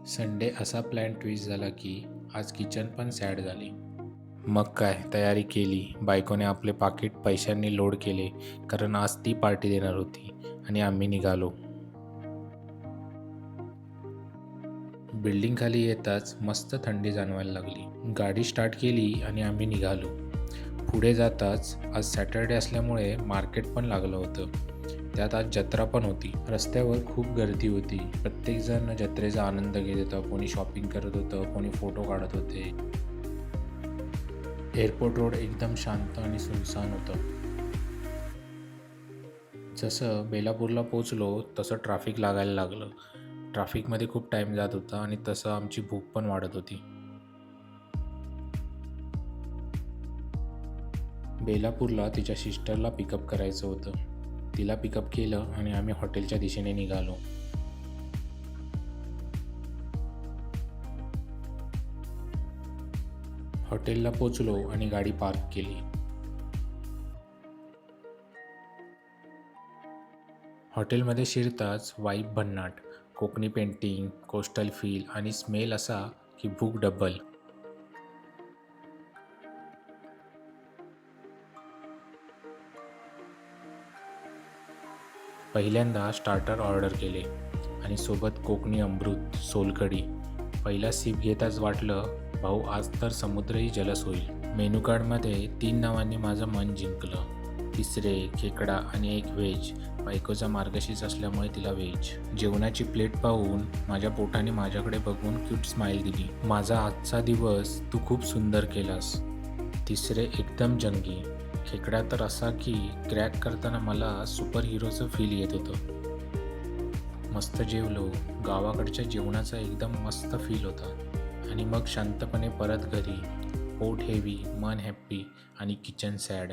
Sunday असा plan twist झाला की आज किचन पण सॅड झाली. मग काय तयारी केली. बायकोने आपले पाकीट पैशांनी लोड केले कारण आज ती पार्टी देणार होती आणि आम्ही निघालो. बिल्डिंग खाली येताच मस्त थंडी जाणवायला लागली. गाडी स्टार्ट केली आणि आम्ही निघालो. पुढे जाताच आज सॅटर्डे असल्यामुळे मार्केट पण लागलं होतं. त्यात आज जत्रा पण होती. रस्त्यावर खूप गर्दी होती. प्रत्येकजण जत्रेचा आनंद घेत होतं. कोणी शॉपिंग करत होतं, कोणी फोटो काढत होते. एअरपोर्ट रोड एकदम शांत आणि सुनसान होतं. जसं बेलापूरला पोचलो तसं ट्रॅफिक लागायला लागलं. ट्रॅफिकमध्ये खूप टाईम जात होता आणि तसं आमची भूक पण वाढत होती. बेलापूरला तिच्या सिस्टरला पिकअप करायचं होतं. तिला पिकअप केलं आणि आम्ही हॉटेलच्या दिशेने निघालो. हॉटेलला पोचलो आणि गाडी पार्क केली. हॉटेलमध्ये शिरताच वाईब भन्नाट. कोकणी पेंटिंग, कोस्टल फील आणि स्मेल असा की भूक डबल. पहिल्यांदा स्टार्टर ऑर्डर केले आणि सोबत कोकणी अमृत, सोलकढी. पहिला सिप घेताच वाटलं भाऊ आज तर समुद्रही जलस होईल. मेनू कार्डमध्ये 3 नावांनी माझं मन जिंकलं. तिसरे, खेकडा आणि एक व्हेज. बायकोचा मार्गशीर्ष असल्यामुळे तिला व्हेज. जेवणाची प्लेट पाहून माझ्या पोटाने माझ्याकडे बघून क्यूट स्माईल दिली. माझा आजचा दिवस तू खूप सुंदर केलास. तिसरे एकदम जंगी. खेकडा तर असा की क्रॅक करताना मला सुपर हिरोचं फील येत होतं. मस्त जेवलो. गावाकडच्या जेवणाचा एकदम मस्त फील होता. आणि मग शांतपणे परत घरी. पोट हेवी, मन हॅप्पी आणि किचन सॅड.